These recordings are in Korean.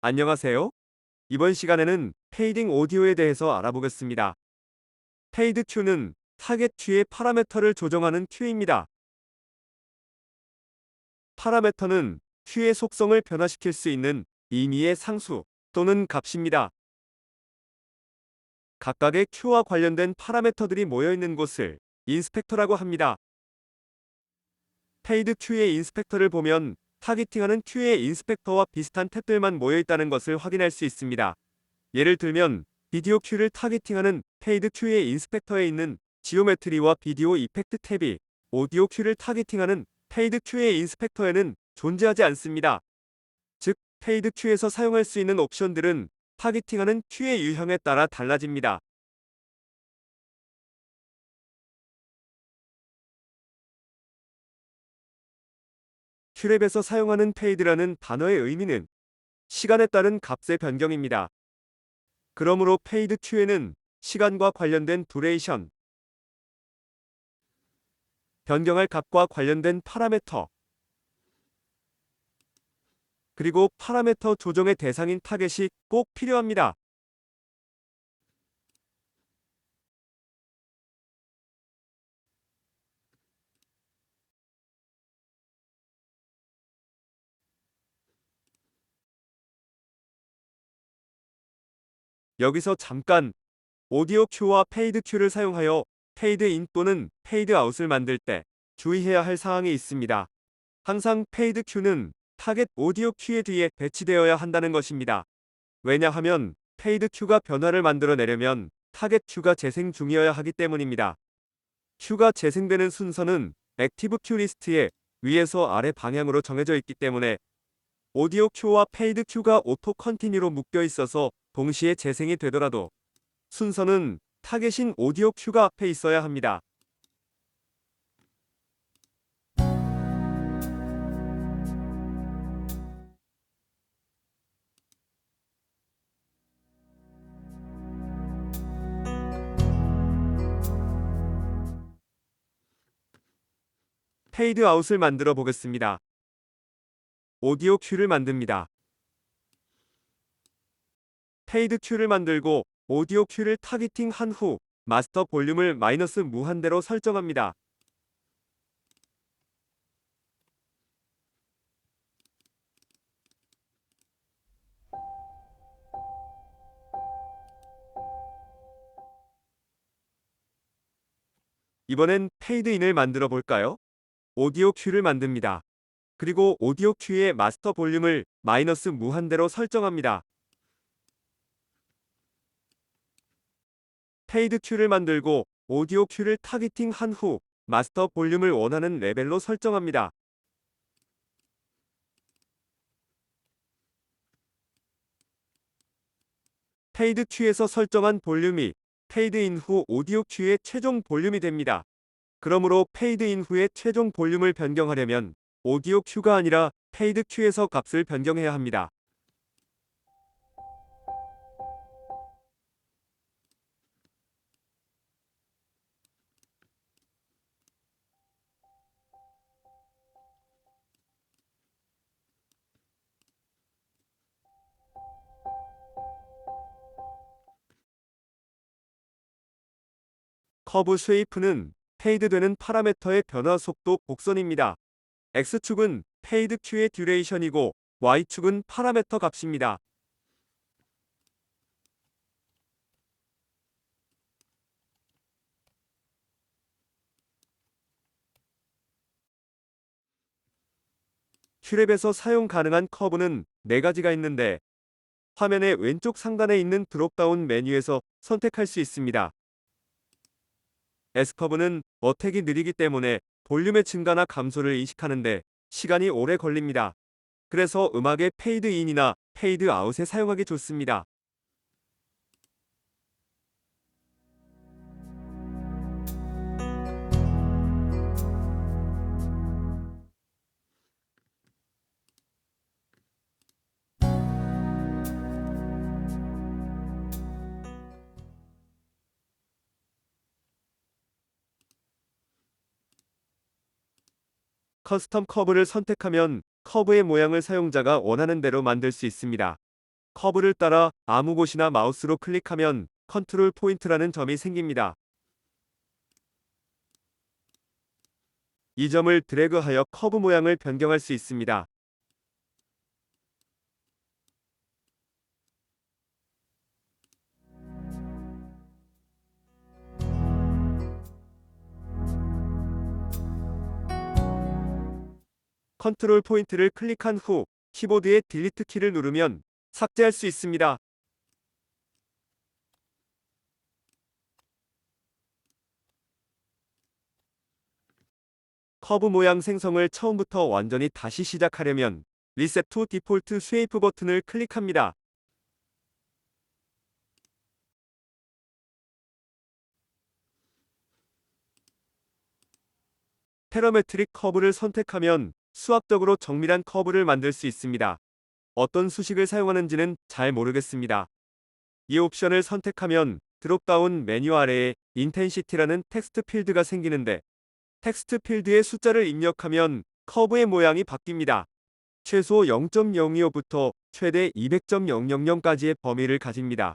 안녕하세요. 이번 시간에는 페이딩 오디오에 대해서 알아보겠습니다. 페이드 큐는 타겟 큐의 파라메터를 조정하는 큐입니다. 파라메터는 큐의 속성을 변화시킬 수 있는 임의의 상수 또는 값입니다. 각각의 큐와 관련된 파라메터들이 모여 있는 곳을 인스펙터라고 합니다. 페이드 큐의 인스펙터를 보면 타깃팅하는 큐의 인스펙터와 비슷한 탭들만 모여 있다는 것을 확인할 수 있습니다. 예를 들면 비디오 큐를 타깃팅하는 페이드 큐의 인스펙터에 있는 지오메트리와 비디오 이펙트 탭이 오디오 큐를 타깃팅하는 페이드 큐의 인스펙터에는 존재하지 않습니다. 즉, 페이드 큐에서 사용할 수 있는 옵션들은 타깃팅하는 큐의 유형에 따라 달라집니다. 큐랩에서 사용하는 페이드라는 단어의 의미는 시간에 따른 값의 변경입니다. 그러므로 페이드 큐에는 시간과 관련된 두레이션, 변경할 값과 관련된 파라메터, 그리고 파라메터 조정의 대상인 타겟이 꼭 필요합니다. 여기서 잠깐 오디오 큐와 페이드 큐를 사용하여 페이드 인 또는 페이드 아웃을 만들 때 주의해야 할 사항이 있습니다. 항상 페이드 큐는 타겟 오디오 큐의 뒤에 배치되어야 한다는 것입니다. 왜냐하면 페이드 큐가 변화를 만들어내려면 타겟 큐가 재생 중이어야 하기 때문입니다. 큐가 재생되는 순서는 액티브 큐 리스트에 위에서 아래 방향으로 정해져 있기 때문에 오디오 큐와 페이드 큐가 오토 컨티뉴로 묶여 있어서 동시에 재생이 되더라도 순서는 타겟인 오디오 큐가 앞에 있어야 합니다. 페이드 아웃을 만들어 보겠습니다. 오디오 큐를 만듭니다. 페이드 큐를 만들고 오디오 큐를 타깃팅한 후 마스터 볼륨을 마이너스 무한대로 설정합니다. 이번엔 페이드 인을 만들어 볼까요? 오디오 큐를 만듭니다. 그리고 오디오 큐의 마스터 볼륨을 마이너스 무한대로 설정합니다. 페이드 큐를 만들고 오디오 큐를 타깃팅한 후 마스터 볼륨을 원하는 레벨로 설정합니다. 페이드 큐에서 설정한 볼륨이 페이드인 후 오디오 큐의 최종 볼륨이 됩니다. 그러므로 페이드인 후의 최종 볼륨을 변경하려면 오디오 큐가 아니라 페이드 큐에서 값을 변경해야 합니다. 커브 쉐이프는 페이드되는 파라메터의 변화 속도 곡선입니다. X축은 페이드 큐의 듀레이션이고 Y축은 파라메터 값입니다. 큐랩에서 사용 가능한 커브는 4가지가 있는데 화면의 왼쪽 상단에 있는 드롭다운 메뉴에서 선택할 수 있습니다. S커브는 어택이 느리기 때문에 볼륨의 증가나 감소를 인식하는데 시간이 오래 걸립니다. 그래서 음악의 페이드 인이나 페이드 아웃에 사용하기 좋습니다. 커스텀 커브를 선택하면 커브의 모양을 사용자가 원하는 대로 만들 수 있습니다. 커브를 따라 아무 곳이나 마우스로 클릭하면 컨트롤 포인트라는 점이 생깁니다. 이 점을 드래그하여 커브 모양을 변경할 수 있습니다. 컨트롤 포인트를 클릭한 후 키보드의 딜리트 키를 누르면 삭제할 수 있습니다. 커브 모양 생성을 처음부터 완전히 다시 시작하려면 리셋 투 디폴트 쉐이프 버튼을 클릭합니다. 페러메트릭 커브를 선택하면 수학적으로 정밀한 커브를 만들 수 있습니다. 어떤 수식을 사용하는지는 잘 모르겠습니다. 이 옵션을 선택하면 드롭다운 메뉴 아래에 인텐시티라는 텍스트 필드가 생기는데 텍스트 필드에 숫자를 입력하면 커브의 모양이 바뀝니다. 최소 0.025부터 최대 200.000까지의 범위를 가집니다.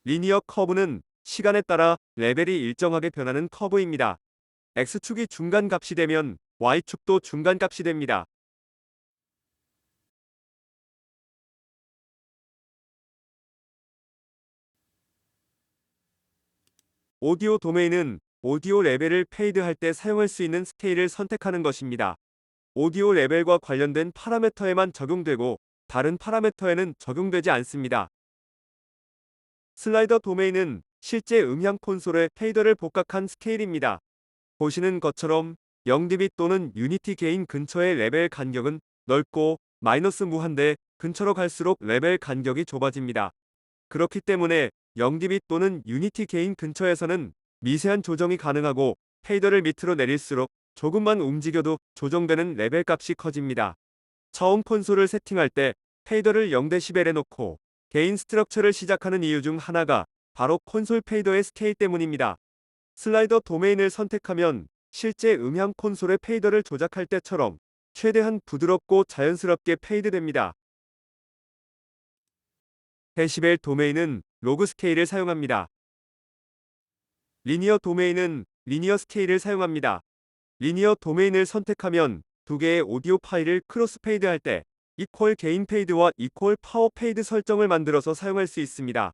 리니어 커브는 시간에 따라 레벨이 일정하게 변하는 커브입니다. X축이 중간 값이 되면 Y축도 중간 값이 됩니다. 오디오 도메인은 오디오 레벨을 페이드할 때 사용할 수 있는 스케일을 선택하는 것입니다. 오디오 레벨과 관련된 파라미터에만 적용되고 다른 파라미터에는 적용되지 않습니다. 슬라이더 도메인은 실제 음향 콘솔의 페이더를 복각한 스케일입니다. 보시는 것처럼 0dB 또는 유니티 게인 근처의 레벨 간격은 넓고 마이너스 무한대 근처로 갈수록 레벨 간격이 좁아집니다. 그렇기 때문에 0dB 또는 유니티 게인 근처에서는 미세한 조정이 가능하고 페이더를 밑으로 내릴수록 조금만 움직여도 조정되는 레벨 값이 커집니다. 처음 콘솔을 세팅할 때 페이더를 0dB에 놓고 게인 스트럭처를 시작하는 이유 중 하나가 바로 콘솔 페이더의 스케일 때문입니다. 슬라이더 도메인을 선택하면 실제 음향 콘솔의 페이더를 조작할 때처럼 최대한 부드럽고 자연스럽게 페이드됩니다. 데시벨 도메인은 로그 스케일을 사용합니다. 리니어 도메인은 리니어 스케일을 사용합니다. 리니어 도메인을 선택하면 두 개의 오디오 파일을 크로스 페이드할 때 이퀄 게인 페이드와 이퀄 파워 페이드 설정을 만들어서 사용할 수 있습니다.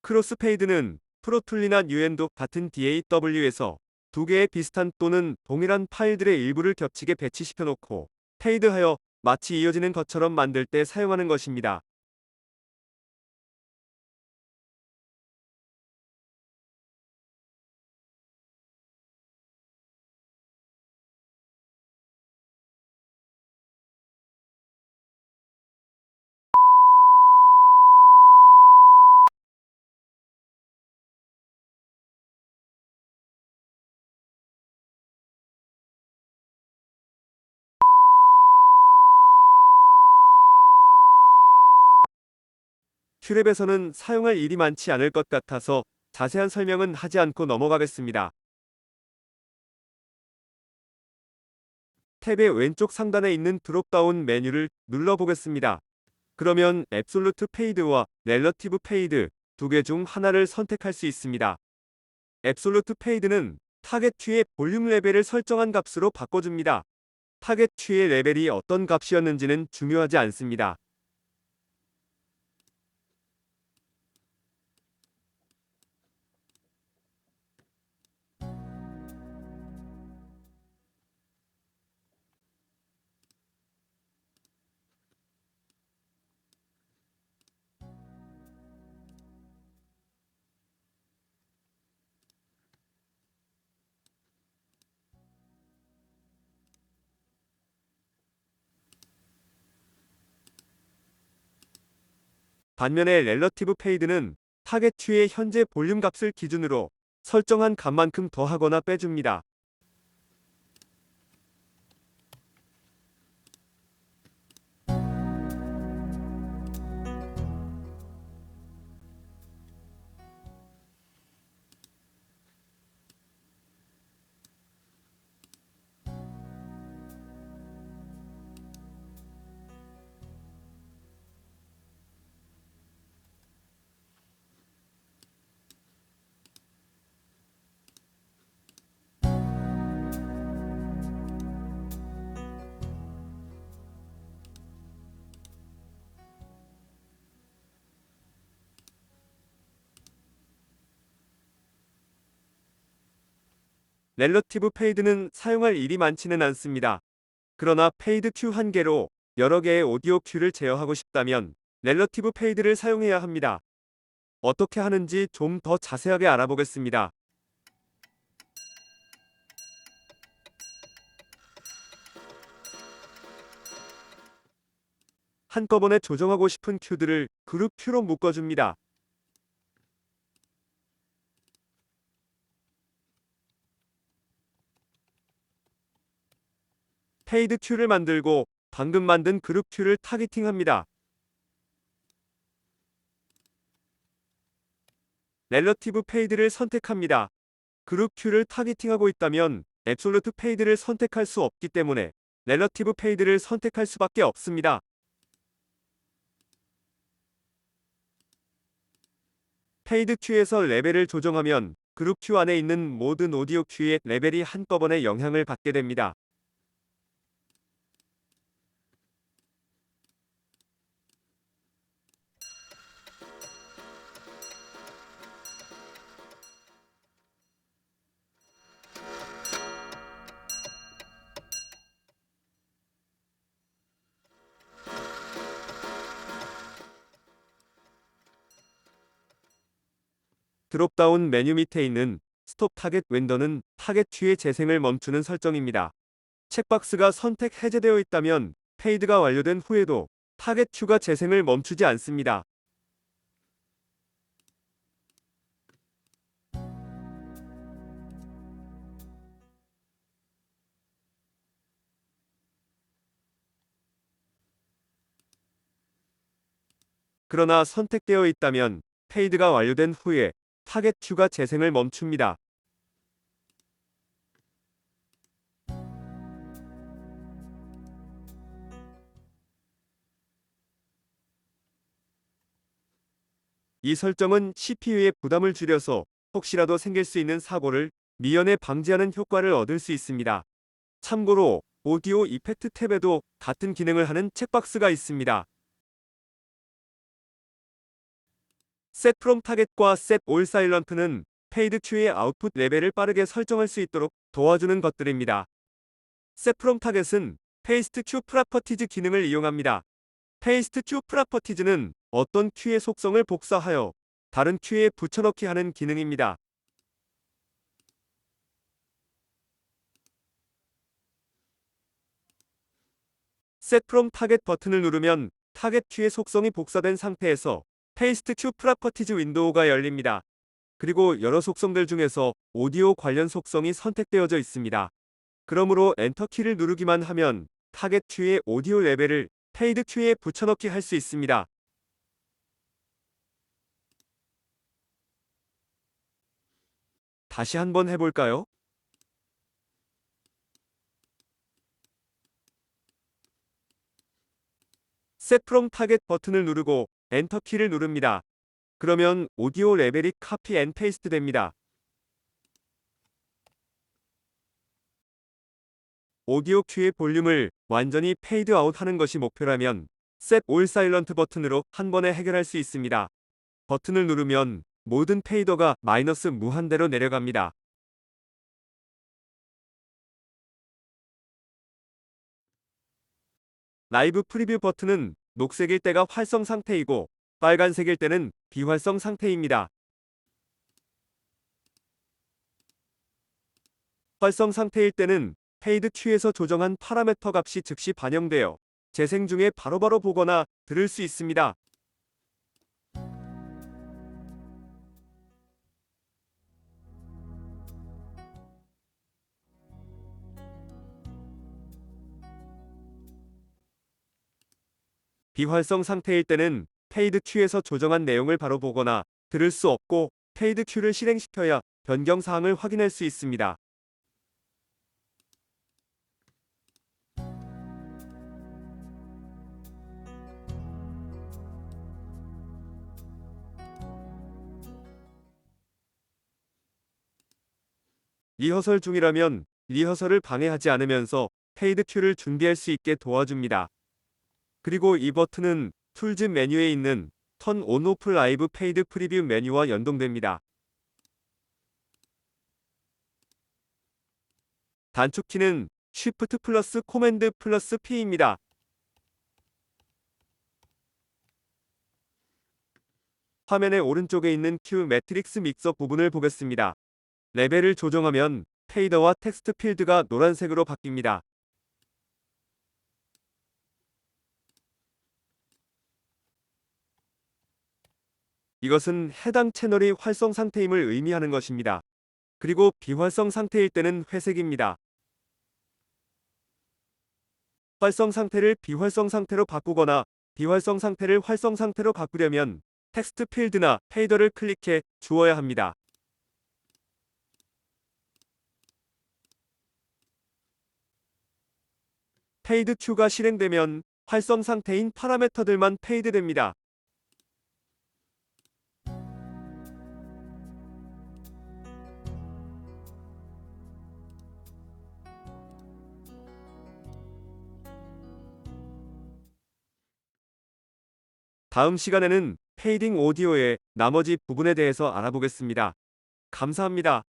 크로스 페이드는 프로툴이나 유엔도 같은 DAW에서 두 개의 비슷한 또는 동일한 파일들의 일부를 겹치게 배치시켜 놓고 페이드하여 마치 이어지는 것처럼 만들 때 사용하는 것입니다. 큐랩에서는 사용할 일이 많지 않을 것 같아서 자세한 설명은 하지 않고 넘어가겠습니다. 탭의 왼쪽 상단에 있는 드롭다운 메뉴를 눌러보겠습니다. 그러면 앱솔루트 페이드와 렐러티브 페이드 두 개 중 하나를 선택할 수 있습니다. 앱솔루트 페이드는 타겟 튜의 볼륨 레벨을 설정한 값으로 바꿔줍니다. 타겟 튜의 레벨이 어떤 값이었는지는 중요하지 않습니다. 반면에 렐러티브 페이드는 타겟 큐의 현재 볼륨 값을 기준으로 설정한 값만큼 더하거나 빼줍니다. 렐러티브 페이드는 사용할 일이 많지는 않습니다. 그러나 페이드 큐 한 개로 여러 개의 오디오 큐를 제어하고 싶다면 렐러티브 페이드를 사용해야 합니다. 어떻게 하는지 좀 더 자세하게 알아보겠습니다. 한꺼번에 조정하고 싶은 큐들을 그룹 큐로 묶어줍니다. 페이드 큐를 만들고 방금 만든 그룹 큐를 타겟팅합니다. 렐러티브 페이드를 선택합니다. 그룹 큐를 타겟팅하고 있다면 앱솔루트 페이드를 선택할 수 없기 때문에 렐러티브 페이드를 선택할 수밖에 없습니다. 페이드 큐에서 레벨을 조정하면 그룹 큐 안에 있는 모든 오디오 큐의 레벨이 한꺼번에 영향을 받게 됩니다. 드롭다운 메뉴 밑에 있는 스톱 타겟 웬더는 타겟 큐의 재생을 멈추는 설정입니다. 책박스가 선택 해제되어 있다면 페이드가 완료된 후에도 타겟 큐가 재생을 멈추지 않습니다. 그러나 선택되어 있다면 페이드가 완료된 후에 타겟 큐가 재생을 멈춥니다. 이 설정은 CPU의 부담을 줄여서 혹시라도 생길 수 있는 사고를 미연에 방지하는 효과를 얻을 수 있습니다. 참고로 오디오 이펙트 탭에도 같은 기능을 하는 책박스가 있습니다. Set from Target과 Set All Silent는 페이드 큐의 아웃풋 레벨을 빠르게 설정할 수 있도록 도와주는 것들입니다. Set from Target은 Paste Q Properties 기능을 이용합니다. Paste Q Properties는 어떤 큐의 속성을 복사하여 다른 큐에 붙여넣기 하는 기능입니다. Set from Target 버튼을 누르면 타겟 큐의 속성이 복사된 상태에서 Paste Q Properties 윈도우가 열립니다. 그리고 여러 속성들 중에서 오디오 관련 속성이 선택되어져 있습니다. 그러므로 엔터 키를 누르기만 하면 타겟 큐의 오디오 레벨을 페이드 큐에 붙여넣기 할 수 있습니다. 다시 한번 해볼까요? Set from Target 버튼을 누르고 엔터 키를 누릅니다. 그러면 오디오 레벨이 카피 앤 페이스트 됩니다. 오디오 큐의 볼륨을 완전히 페이드 아웃하는 것이 목표라면 Set All Silent 버튼으로 한 번에 해결할 수 있습니다. 버튼을 누르면 모든 페이더가 마이너스 무한대로 내려갑니다. 라이브 프리뷰 버튼은 녹색일 때가 활성 상태이고 빨간색일 때는 비활성 상태입니다. 활성 상태일 때는 페이드 큐에서 조정한 파라메터 값이 즉시 반영되어 재생 중에 바로바로 보거나 들을 수 있습니다. 비활성 상태일 때는 페이드 큐에서 조정한 내용을 바로 보거나 들을 수 없고 페이드 큐를 실행시켜야 변경 사항을 확인할 수 있습니다. 리허설 중이라면 리허설을 방해하지 않으면서 페이드 큐를 준비할 수 있게 도와줍니다. 그리고 이 버튼은 툴즈 메뉴에 있는 턴 온 오프 라이브 페이드 프리뷰 메뉴와 연동됩니다. 단축키는 Shift 플러스 코맨드 플러스 P입니다. 화면의 오른쪽에 있는 큐 매트릭스 믹서 부분을 보겠습니다. 레벨을 조정하면 페이더와 텍스트 필드가 노란색으로 바뀝니다. 이것은 해당 채널이 활성 상태임을 의미하는 것입니다. 그리고 비활성 상태일 때는 회색입니다. 활성 상태를 비활성 상태로 바꾸거나 비활성 상태를 활성 상태로 바꾸려면 텍스트 필드나 페이더를 클릭해 주어야 합니다. 페이드 큐가 실행되면 활성 상태인 파라메터들만 페이드됩니다. 다음 시간에는 페이딩 오디오의 나머지 부분에 대해서 알아보겠습니다. 감사합니다.